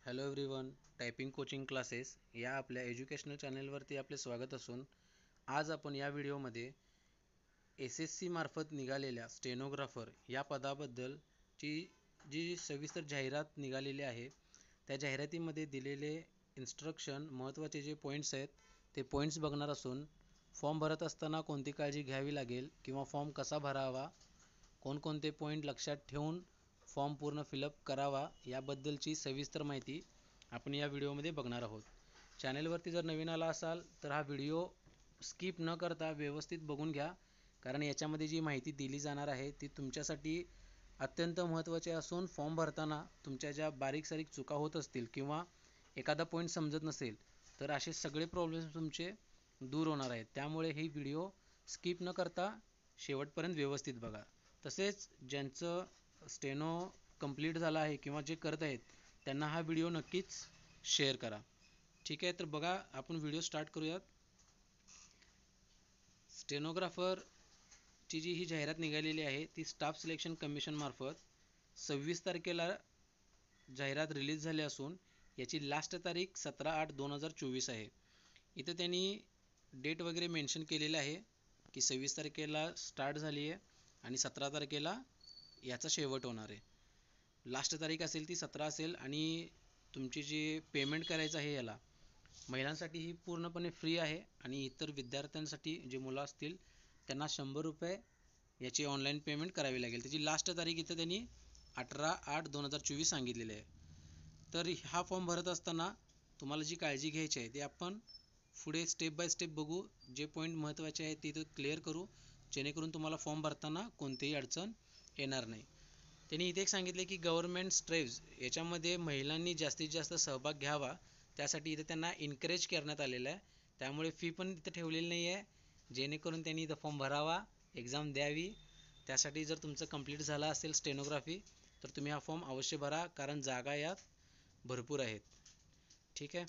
Hello everyone, typing coaching classes या आपल्या educational चॅनलवरती आपले स्वागत असून आज आपण या व्हिडिओमध्ये SSC मार्फत निघालेल्या स्टेनोग्राफर या पदाबद्दलची जी सविस्तर जाहिरात निघालेली आहे त्या जाहिरातीमध्ये दिलेले इन्स्ट्रक्शन महत्त्वाचे जे पॉईंट्स आहेत ते पॉईंट्स बघणार असून फॉर्म भरत असताना कोणती काळजी घ्यावी लागेल किंवा फॉर्म कसा भरावा, कोणकोणते पॉईंट लक्षात ठेवून फॉर्म पूर्ण फिलअप करावा याबद्दलची सविस्तर माहिती आपण या व्हिडिओमध्ये बघणार आहोत. चॅनलवरती जर नवीन आला असाल तर हा व्हिडिओ स्किप न करता व्यवस्थित बघून घ्या, कारण याच्यामध्ये जी माहिती दिली जाणार आहे ती तुमच्यासाठी अत्यंत महत्त्वाची असून फॉर्म भरताना तुमच्या ज्या बारीक सारीक चुका होत असतील किंवा एखादा पॉईंट समजत नसेल तर असे सगळे प्रॉब्लेम्स तुमचे दूर होणार आहेत. त्यामुळे ही व्हिडिओ स्किप न करता शेवटपर्यंत व्यवस्थित बघा. तसेच ज्यांचं स्टेनो कंप्लीट झाला आहे किंवा जे करत आहेत त्यांना हा व्हिडिओ नक्कीच शेअर करा. ठीक आहे, तर बघा आपण व्हिडिओ स्टार्ट करूयात. स्टेनोग्राफरची जी ही जाहिरात निघालेली आहे ती स्टाफ सिलेक्शन कमिशन मार्फत 26 तारखेला जाहिरात रिलीज झाली असून याची लास्ट तारीख 17/8/2024 आहे. इथं त्यांनी डेट वगैरे मेन्शन केलेलं आहे की 26 तारखेला स्टार्ट झाली आहे आणि 17 तारखेला याचा शेवट होणार आहे. लास्ट तारीख असेल ती 17 असेल आणि तुमची जी पेमेंट करायचं आहे याला महिलांसाठी ही पूर्णपणे फ्री आहे आणि इतर विद्यार्थ्यांसाठी जे मुलं असतील त्यांना 100 रुपये याची ऑनलाईन पेमेंट करावी लागेल. त्याची लास्ट तारीख इथं त्यांनी 18/8/2024 सांगितलेली आहे. तर हा फॉर्म भरत असताना तुम्हाला जी काळजी घ्यायची आहे ती आपण पुढे स्टेप बाय स्टेप बघू. जे पॉईंट महत्त्वाचे आहेत ते इथं क्लिअर करू जेणेकरून तुम्हाला फॉर्म भरताना कोणतीही अडचण येणार नाही. त्यांनी इथे एक सांगितले की गव्हर्नमेंट स्ट्रेव्स याच्यामध्ये महिलांनी जास्तीत जास्त सहभाग घ्यावा त्यासाठी इथे त्यांना इनकरेज करण्यात आलेलं आहे. त्यामुळे फी पण इथं ठेवलेली नाही आहे, जेणेकरून त्यांनी इथं फॉर्म भरावा, एक्झाम द्यावी. त्यासाठी जर तुमचं कंप्लीट झालं असेल स्टेनोग्राफी तर तुम्ही हा फॉर्म अवश्य भरा, कारण जागा यात भरपूर आहेत. ठीक आहे,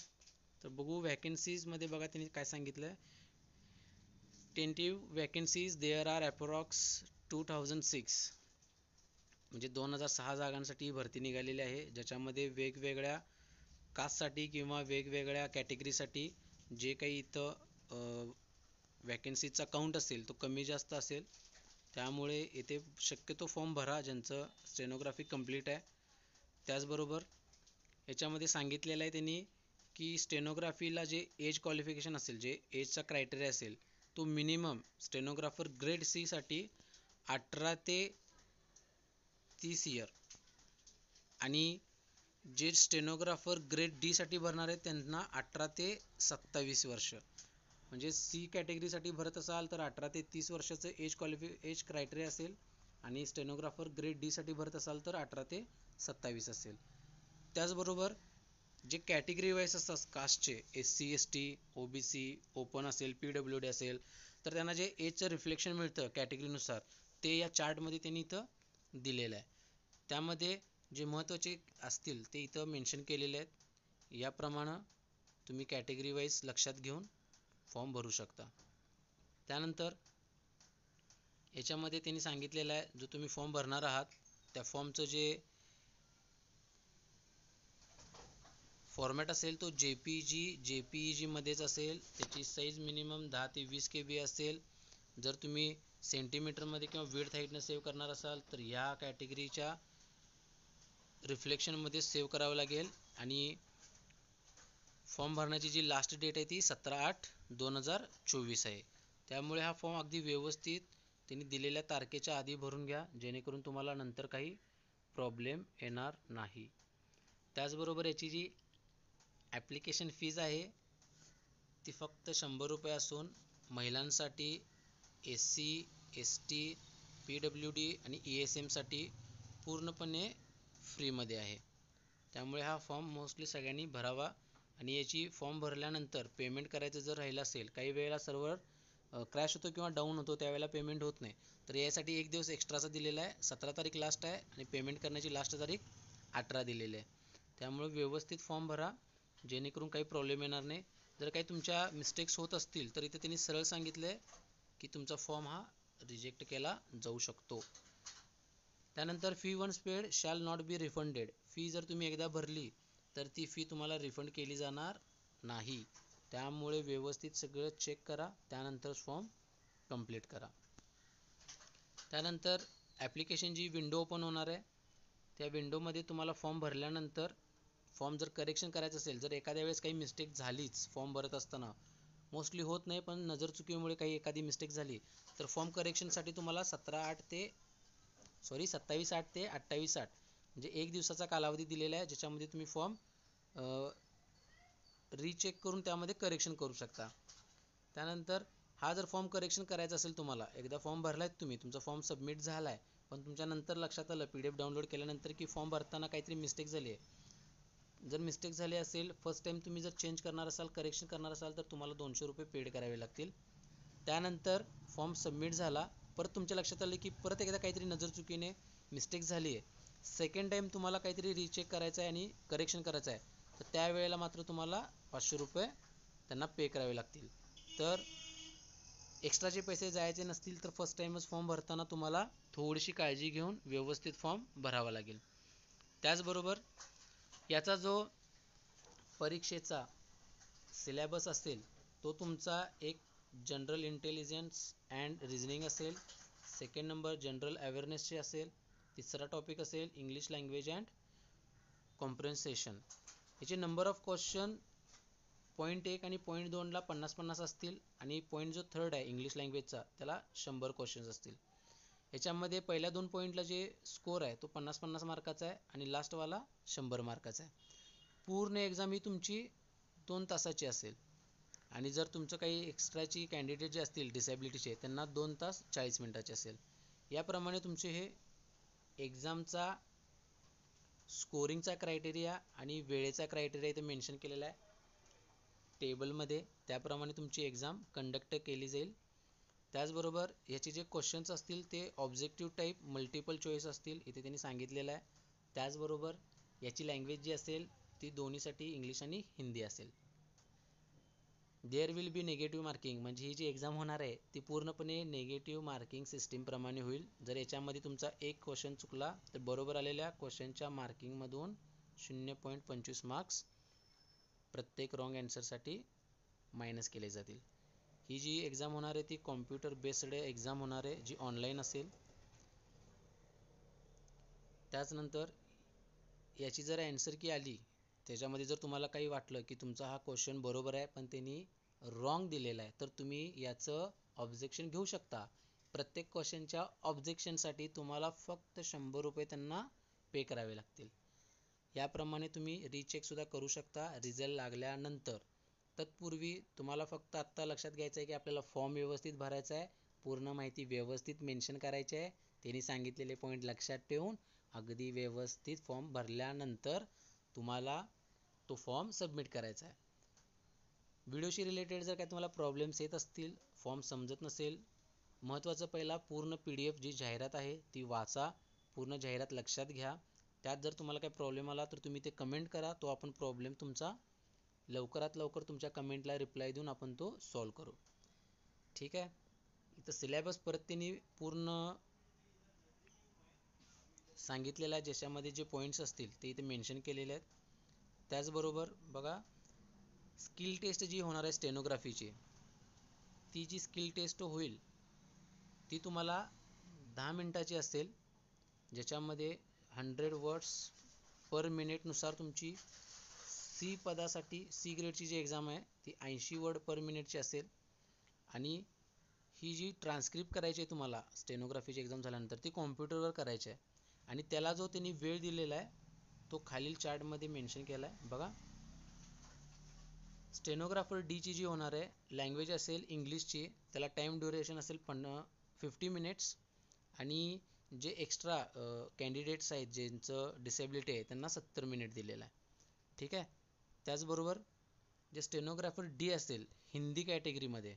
तर बघू वॅकन्सीजमध्ये. बघा त्यांनी काय सांगितलं. टेंटिव्ह वॅकन्सीज देअर आर अप्रॉक्स 2006 म्हणजे 2006 जागांसाठी भरती निघालेली आहे, ज्याच्यामध्ये वेगवेगळ्या कास्टसाठी किंवा वेगवेगळ्या कॅटेगरीसाठी जे काही इथं वॅकन्सीचा काउंट असेल तो कमी जास्त असेल. त्यामुळे येथे शक्यतो फॉर्म भरा ज्यांचं स्टेनोग्राफी कंप्लीट आहे. त्याचबरोबर याच्यामध्ये सांगितलेलं आहे त्यांनी की स्टेनोग्राफीला जे एज क्वालिफिकेशन असेल, जे एजचा क्रायटेरिया असेल तो मिनिमम स्टेनोग्राफर ग्रेड सी साठी 18 ते 30 इयर आणि जे स्टेनोग्राफर ग्रेड डी साठी भरणार आहेत त्यांना 18 ते 27 वर्ष. म्हणजे सी कॅटेगरीसाठी भरत असाल तर 18 ते 30 वर्षाचं एज क्रायटेरिया असेल आणि स्टेनोग्राफर ग्रेड डी साठी भरत असाल तर 18 ते 27 असेल. त्याचबरोबर जे कॅटेगरी वाईज असतात कास्टचे, SC ST OBC ओपन असेल, PWD असेल, तर त्यांना जे एजचं रिफ्लेक्शन मिळतं कॅटेगरीनुसार ते या चार्टमध्ये त्यांनी इथं दिलेलं आहे. त्यामध्ये जे महत्त्वाचे असतील ते इथं मेन्शन केलेले आहेत. याप्रमाणे तुम्ही कॅटेगरी वाईज लक्षात घेऊन फॉर्म भरू शकता. त्यानंतर याच्यामध्ये त्यांनी सांगितलेलं आहे जो तुम्ही फॉर्म भरणार आहात त्या फॉर्मचं जे फॉर्मॅट असेल तो JPEG मध्येच असेल. त्याची साईज मिनिमम 10 ते 20 KB असेल. जर तुम्ही सेंटीमीटरमध्ये किंवा विड्थ हाईटनं सेव्ह करणार असाल तर ह्या कॅटेगरीच्या रिफ्लेक्शनमध्ये सेव्ह करावं लागेल. आणि फॉर्म भरण्याची जी लास्ट डेट आहे ती 17/8/2024 आहे. त्यामुळे हा फॉर्म अगदी व्यवस्थित त्यांनी दिलेल्या तारखेच्या आधी भरून घ्या, जेणेकरून तुम्हाला नंतर काही प्रॉब्लेम येणार नाही. त्याचबरोबर याची जी ॲप्लिकेशन फीज आहे ती फक्त 100 रुपये असून महिलांसाठी SC ST PWD आणि ESM साठी पूर्णपणे फ्रीमध्ये आहे. त्यामुळे हा फॉर्म मोस्टली सगळ्यांनी भरावा. आणि याची फॉर्म भरल्यानंतर पेमेंट करायचं जर राहिलं असेल, काही वेळेला सर्व्हर क्रॅश होतो किंवा डाऊन होतो त्यावेळेला पेमेंट होत नाही, तर यासाठी एक दिवस एक्स्ट्राचा दिलेला आहे. 17 तारीख लास्ट आहे आणि पेमेंट करण्याची लास्ट तारीख 18 दिलेली आहे. त्यामुळे व्यवस्थित फॉर्म भरा जेणेकरून काही प्रॉब्लेम येणार नाही. जर काही तुमच्या मिस्टेक्स होत असतील तर इथे त्यांनी सरळ सांगितलं आहे की तुमचा फॉर्म हा रिजेक्ट केला जाऊ शकतो. त्यानंतर fee once paid shall not be refunded. Fee जर तुम्ही एकदा भरली तर ती फी तुम्हाला रिफंड केली जाणार नाही. त्यामुळे व्यवस्थित सगळं चेक करा, त्यानंतर फॉर्म कंप्लीट करा. त्यानंतर ॲप्लिकेशन जी विंडो ओपन होणार आहे, त्या विंडोमध्ये तुम्हाला फॉर्म भरल्यानंतर फॉर्म जर करेक्शन करायचं असेल, जर एखाद्या वेळेस काही मिस्टेक झालीच फॉर्म भरत असताना, मोस्टली होत नाही पण नजर चुकीमुळे काही एखादी मिस्टेक झाली, तर फॉर्म करेक्शनसाठी तुम्हाला 27/8 ते 28/8 म्हणजे 1 दिवसाचा कालावधी दिलेला आहे, ज्याच्यामध्ये तुम्ही फॉर्म रीचेक करून त्यामध्ये करेक्शन करू शकता. त्यानंतर हा जर फॉर्म करेक्शन करायचा असेल तुम्हाला, एकदा फॉर्म भरलाय तुम्ही, तुमचा फॉर्म सबमिट झालाय, पण तुमच्या नंतर लक्षात आलं PDF डाउनलोड केल्यानंतर की फॉर्म भरताना काहीतरी मिस्टेक झाली आहे. जर मिस्टेक झाली असेल, फर्स्ट टाइम तुम्ही जर चेंज करणार असाल, करेक्शन करणार असाल, तर तुम्हाला 200 रुपये पेड करावे लागतील. त्यानंतर फॉर्म सबमिट झाला, परत तुमच्या लक्षात आलं की परत एकदा काहीतरी नजर चुकीने मिस्टेक झाली आहे, सेकंड टाइम तुम्हाला काहीतरी रीचेक करायचं आहे आणि करेक्शन करायचं आहे, तर त्यावेळेला मात्र तुम्हाला 500 रुपये त्यांना पे करावे लागतील. तर एक्स्ट्राचे पैसे जायचे नसतील तर फर्स्ट टाइमच फॉर्म भरताना तुम्हाला थोडीशी काळजी घेऊन व्यवस्थित फॉर्म भरावा लागेल. त्याचबरोबर याचा जो परीक्षेचा सिलेबस असेल, तो तुमचा एक जनरल इंटेलिजन्स अँड रिझनिंग असेल, सेकंड नंबर जनरल अवेअरनेसचे असेल, तिसरा टॉपिक असेल इंग्लिश लँग्वेज अँड कॉम्प्रेन्सेशन. याचे नंबर ऑफ क्वेश्चन पॉईंट 1 आणि पॉईंट 2 ला 50-50 असतील, आणि पॉईंट जो थर्ड आहे इंग्लिश लँग्वेजचा, त्याला 100 क्वेश्चन्स असतील. याच्यामध्ये पहिल्या 2 पॉईंटला जे स्कोर आहे तो 50-50 मार्काचा आहे, आणि लास्टवाला 100 मार्काचा आहे. पूर्ण एक्झाम ही तुमची 2 तासाची असेल, आणि जर तुमचं काही एक्स्ट्राची कॅन्डिडेट जे असतील डिसेबिलिटीचे, त्यांना 2 तास 40 मिनिटाचे असेल. याप्रमाणे तुमचे हे एक्झामचा स्कोरिंगचा क्रायटेरिया आणि वेळेचा क्रायटेरिया इथे मेन्शन केलेला आहे टेबलमध्ये. त्याप्रमाणे तुमची एक्झाम कंडक्ट केली जाईल. त्याचबरोबर याचे जे क्वेश्चन्स असतील ते ऑब्जेक्टिव्ह टाईप मल्टिपल चॉईस असतील, इथे त्यांनी सांगितलेलं आहे. त्याचबरोबर याची लँग्वेज जी असेल ती दोन्हीसाठी इंग्लिश आणि हिंदी असेल. There will be negative marking, म्हणजे ही जी एक्झाम होणार आहे ती पूर्णपणे नेगेटिव्ह मार्किंग सिस्टीमप्रमाणे होईल. जर याच्यामध्ये तुमचा एक क्वेश्चन चुकला तर बरोबर आलेल्या क्वेश्चनच्या मार्किंगमधून 0.25 मार्क्स प्रत्येक रॉंग ॲन्सरसाठी मायनस केले जातील. ही जी एक्झाम होणार आहे ती कॉम्प्युटर बेस्ड एक्झाम होणार आहे, जी ऑनलाईन असेल. त्याचनंतर याची जर ॲन्सर की आली, त्याच्यामध्ये जर तुम्हाला काही वाटलं की तुमचा हा क्वेश्चन बरोबर आहे पण त्यांनी रॉंग दिलेला आहे, तर तुम्ही याचं ऑब्जेक्शन घेऊ शकता. प्रत्येक क्वेश्चनच्या ऑब्जेक्शनसाठी तुम्हाला फक्त 100 रुपये त्यांना पे करावे लागतील. याप्रमाणे तुम्ही रीचेकसुद्धा करू शकता रिझल्ट लागल्यानंतर. तत्पूर्वी तुम्हाला फक्त आत्ता लक्षात घ्यायचं आहे की आपल्याला फॉर्म व्यवस्थित भरायचा आहे, पूर्ण माहिती व्यवस्थित मेन्शन करायची आहे, त्यांनी सांगितलेले पॉईंट लक्षात ठेवून अगदी व्यवस्थित फॉर्म भरल्यानंतर तुम्हाला तो फॉर्म सबमिट करायचा आहे. व्हिडिओशी रिलेटेड जर काही तुम्हाला प्रॉब्लेम्स येत असतील, फॉर्म समजत नसेल, महत्त्वाचं पहिला पूर्ण PDF जी जाहिरात आहे ती वाचा, पूर्ण जाहिरात लक्षात घ्या. त्यात जर तुम्हाला काही प्रॉब्लेम आला तर तुम्ही ते कमेंट करा, तो आपण प्रॉब्लेम तुमचा लवकरात लवकर तुमच्या कमेंटला रिप्लाय देऊन आपण तो सॉल्व करू. ठीक आहे. इथं सिलेबस परत त्यांनी पूर्ण सांगितलेला आहे, ज्याच्यामध्ये जे पॉईंट्स असतील ते इथे मेन्शन केलेले आहेत. त्याचबरोबर बघा, स्किल टेस्ट जी होणार आहे स्टेनोग्राफीची, ती जी स्किल टेस्ट होईल ती तुम्हाला 10 मिनिटाची असेल, ज्याच्यामध्ये 100 वर्ड्स पर मिनिटनुसार तुमची सी ग्रेडची जी एक्झाम आहे ती 80 वर्ड पर मिनिटची असेल. आणि ही जी ट्रान्स्क्रिप्ट करायची आहे तुम्हाला स्टेनोग्राफीची एक्झाम झाल्यानंतर, ती कॉम्प्युटरवर करायची आहे, आणि त्याला जो त्यांनी वेळ दिलेला आहे तो खालील चार्टमध्ये मेन्शन केला आहे बघा. स्टेनोग्राफर ची जी होणार आहे, लँग्वेज असेल इंग्लिशची, त्याला टाईम ड्युरेशन असेल 50 मिनिट्स, आणि जे एक्स्ट्रा कॅन्डिडेट्स आहेत ज्यांचं डिसेबिलिटी आहे त्यांना 70 मिनिट दिलेला आहे. ठीक आहे. त्याचबरोबर जे स्टेनोग्राफर असेल हिंदी कॅटेगरीमध्ये,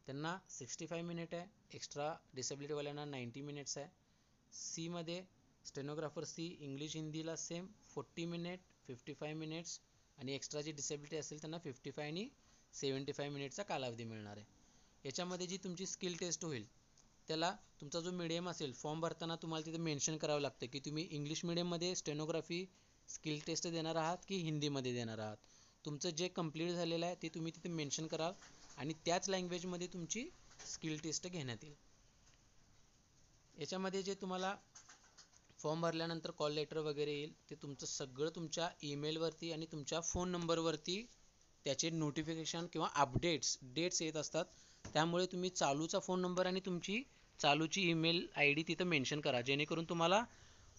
त्यांना 65 मिनिट आहे, एक्स्ट्रा डिसेबिलिटीवाल्यांना 90 मिनिट्स आहे. मध्ये स्टेनोग्राफर इंग्लिश हिंदीला सेम 40 मिनिट, 55 मिनिट्स, आणि एक्स्ट्रा जी डिसेबिलिटी असेल त्यांना 55 आणि 75 मिनिटचा कालावधी मिळणार आहे. याच्यामध्ये जी तुमची स्किल टेस्ट होईल त्याला तुमचा जो मीडियम असेल, फॉर्म भरताना तुम्हाला तिथे मेन्शन करावं लागतं की तुम्ही इंग्लिश मीडियममध्ये स्टेनोग्राफी स्किल टेस्ट देणार आहात की हिंदीमध्ये देणार आहात. तुमचं जे कंप्लीट झालेलं आहे ते तुम्ही तिथे मेन्शन कराल आणि त्याच लँग्वेजमध्ये तुमची स्किल टेस्ट घेण्यात येईल. याच्यामध्ये जे तुम्हाला फॉर्म भरल्यानंतर कॉल लेटर वगैरे येईल ते तुमचं सगळं तुमच्या ईमेलवरती आणि तुमच्या फोन नंबरवरती त्याचे नोटिफिकेशन किंवा डेट्स येत असतात. त्यामुळे तुम्ही चालूचा फोन नंबर आणि तुमची चालूची ईमेल आय डी तिथं मेन्शन करा, जेणेकरून तुम्हाला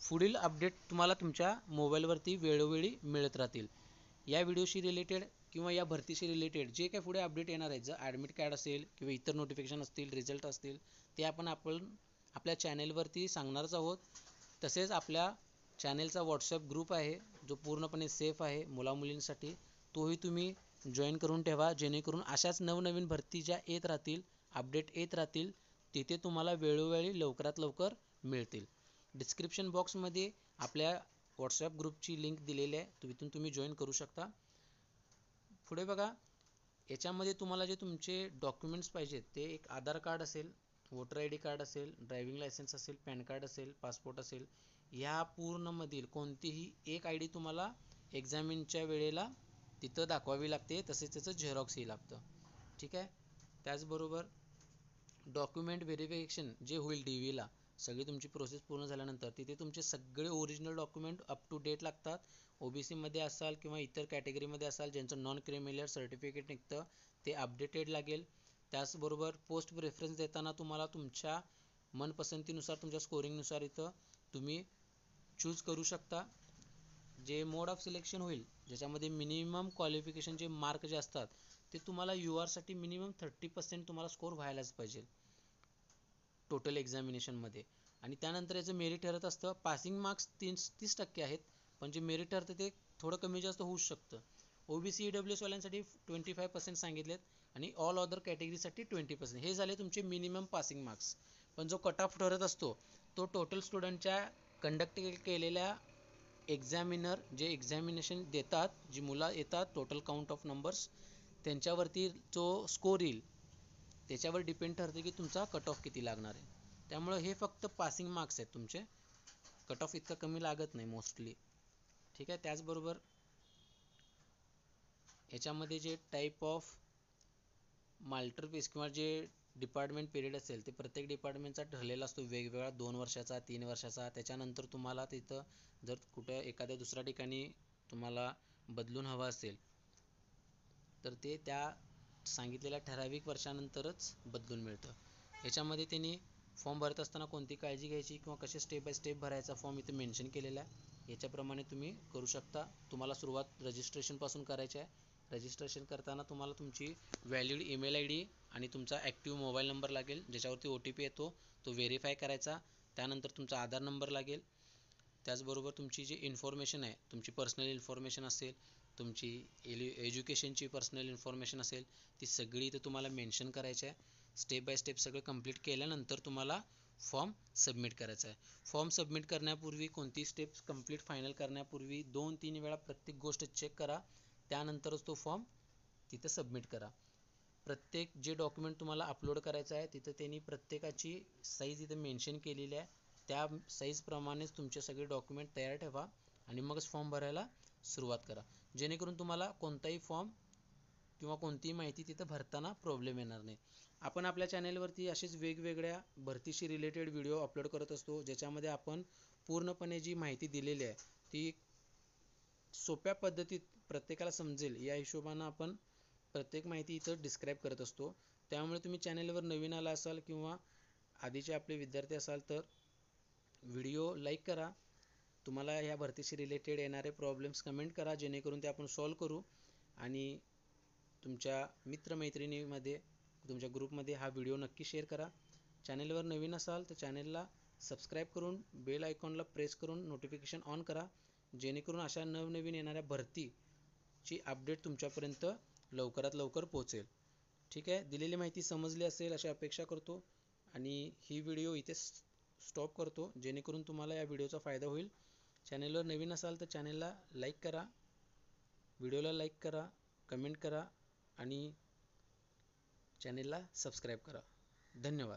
पुढील अपडेट तुम्हाला तुमच्या मोबाईलवरती वेळोवेळी मिळत राहतील. या व्हिडिओशी रिलेटेड किंवा या भरतीशी रिलेटेड जे काही पुढे अपडेट येणार आहेत, जर ॲडमिट कार्ड असेल किंवा इतर नोटिफिकेशन असतील, रिझल्ट असतील, ते आपण आपल्या चॅनेलवरती सांगणारच आहोत. तसेच आपल्या चॅनेलचा व्हॉट्सअप ग्रुप आहे जो पूर्णपणे सेफ आहे मुलामुलींसाठी, तोही तुम्ही जॉईन करून ठेवा, जेणेकरून अशाच नवनवीन भरती ज्या येत राहतील, अपडेट येत राहतील, तिथे तुम्हाला वेळोवेळी लवकरात लवकर मिळतील. डिस्क्रिप्शन बॉक्समध्ये आपल्या व्हॉट्सअप ग्रुपची लिंक दिलेली आहे, तिथून तुम्ही जॉईन करू शकता. पुढे बघा, याच्यामध्ये तुम्हाला जे तुमचे डॉक्युमेंट्स पाहिजेत ते एक आधार कार्ड असेल, वोटर आय डी कार्ड असेल, ड्रायव्हिंग लायसन्स असेल, पॅन कार्ड असेल, पासपोर्ट असेल, ह्या पूर्णमधील कोणतीही एक आय डी तुम्हाला एक्झामिनच्या वेळेला तिथं दाखवावी लागते. तसेच त्याचं झेरॉक्सही लागतं. ठीक आहे. त्याचबरोबर डॉक्युमेंट व्हेरिफिकेशन जे होईल DVला, सगळी तुमची प्रोसेस पूर्ण झाल्यानंतर तिथे तुमचे सगळे original document up to date लागतात. OBC मध्ये असाल किंवा इतर कॅटेगरीमध्ये असाल ज्यांचं नॉन क्रिमिलियर सर्टिफिकेट निघतं ते अपडेटेड लागेल. त्याचबरोबर पोस्ट प्रेफरन्स देताना तुम्हाला तुमच्या मनपसंतीनुसार, तुमच्या स्कोरिंगनुसार इथं तुम्ही चूज करू शकता. जे मोड ऑफ सिलेक्शन होईल, ज्याच्यामध्ये मिनिमम क्वालिफिकेशन जे मार्क जे असतात ते तुम्हाला UR साठी मिनिमम 30% तुम्हाला स्कोर व्हायलाच पाहिजे टोटल एक्झामिनेशनमध्ये. आणि त्यानंतर याचं मेरिट ठरत असतं. पासिंग मार्क्स 30% आहेत, पण जे मेरिट ठरतं ते थोडं कमी जास्त होऊ शकतं. OBC EWS वाल्यांसाठी 25% सांगितलेत आणि ऑल अदर कॅटेगरीसाठी 20%. हे झाले तुमचे मिनिमम पासिंग मार्क्स. पण जो कट ऑफ ठरत असतो तो टोटल स्टुडंटच्या कंडक्ट केलेल्या एक्झामिनर जे एक्झामिनेशन देतात, जी मुलं येतात, टोटल काउंट ऑफ नंबर्स, त्यांच्यावरती जो स्कोर येईल त्याच्यावर डिपेंड ठरते की तुमचा कट ऑफ किती लागणार आहे. त्यामुळे हे फक्त पासिंग मार्क्स आहेत तुमचे, कट ऑफ इतका कमी लागत नाही मोस्टली. ठीक आहे. त्याचबरोबर याच्यामध्ये जे टाईप ऑफ माल्टरपीस किंवा जे डिपार्टमेंट पिरियड असेल ते प्रत्येक डिपार्टमेंटचा ठरलेला असतो वेगवेगळा, 2 वर्षाचा, 3 वर्षाचा. त्याच्यानंतर तुम्हाला तिथं जर कुठं एखाद्या दुसऱ्या ठिकाणी तुम्हाला बदलून हवं असेल तर ते त्या सांगितलेल्या ठराविक वर्षानंतरच बदलून मिळतं. याच्यामध्ये त्यांनी फॉर्म भरत असताना कोणती काळजी घ्यायची किंवा कसे स्टेप बाय स्टेप भरायचा फॉर्म इथे मेन्शन केलेला आहे. याच्याप्रमाणे तुम्ही करू शकता. तुम्हाला सुरुवात रजिस्ट्रेशनपासून करायची आहे. रजिस्ट्रेशन करताना तुम्हाला तुमची व्हॅलिड ईमेल आय डी आणि तुमचा ॲक्टिव्ह मोबाईल नंबर लागेल, ज्याच्यावरती OTP येतो तो व्हेरीफाय करायचा. त्यानंतर तुमचा आधार नंबर लागेल. त्याचबरोबर तुमची जी इन्फॉर्मेशन आहे, तुमची पर्सनल इन्फॉर्मेशन असेल, तुमची एज्युकेशनची पर्सनल इन्फॉर्मेशन असेल, ती सगळी इथं तुम्हाला मेन्शन करायची आहे. स्टेप बाय स्टेप सगळं कंप्लीट केल्यानंतर तुम्हाला फॉर्म सबमिट करायचा आहे. फॉर्म सबमिट करण्यापूर्वी, कोणती स्टेप्स कंप्लीट फायनल करण्यापूर्वी 2-3 वेळा प्रत्येक गोष्ट चेक करा. त्यानंतरच तो फॉर्म तिथं सबमिट करा. प्रत्येक जे डॉक्युमेंट तुम्हाला अपलोड करायचं आहे तिथं त्यांनी प्रत्येकाची साईज इथं मेन्शन केलेली आहे. त्या साईजप्रमाणेच तुमचे सगळे डॉक्युमेंट तयार ठेवा आणि मगच फॉर्म भरायला सुरुवात करा, जेणेकरून तुम्हाला कोणताही फॉर्म किंवा कोणतीही माहिती तिथं भरताना प्रॉब्लेम येणार नाही. आपण आपल्या चॅनेलवरती असेच वेगवेगळ्या भरतीशी रिलेटेड व्हिडिओ अपलोड करत असतो, ज्याच्यामध्ये आपण पूर्णपणे जी माहिती दिलेली आहे ती सोप्या पद्धतीत प्रत्येकाला समजेल या हिशोबानं आपण प्रत्येक माहिती इथं डिस्क्राईब करत असतो. त्यामुळे तुम्ही चॅनेलवर नवीन आला असाल किंवा आधीचे आपले विद्यार्थी असाल तर व्हिडिओ लाईक करा. तुम्हाला या भरतीशी रिलेटेड येणारे प्रॉब्लेम्स कमेंट करा, जेणेकरून ते आपण सॉल्व करू. आणि तुमच्या मित्रमैत्रिणीमध्ये, तुमच्या ग्रुपमध्ये हा व्हिडिओ नक्की शेअर करा. चॅनेलवर नवीन असाल तर चॅनेलला सबस्क्राईब करून बेल आयकॉनला प्रेस करून नोटिफिकेशन ऑन करा, जेणेकरून अशा नवनवीन येणाऱ्या भरतीची अपडेट तुमच्यापर्यंत लवकरात लवकर पोहोचेल. ठीक आहे. दिलेली माहिती समजली असेल अशी अपेक्षा करतो आणि ही व्हिडिओ इथे स्टॉप करतो, जेणेकरून तुम्हाला या व्हिडिओचा फायदा होईल. चॅनेलवर नवीन असाल तर चॅनेलला लाईक करा, व्हिडिओला लाईक करा, कमेंट करा आणि चॅनेलला सबस्क्राईब करा. धन्यवाद.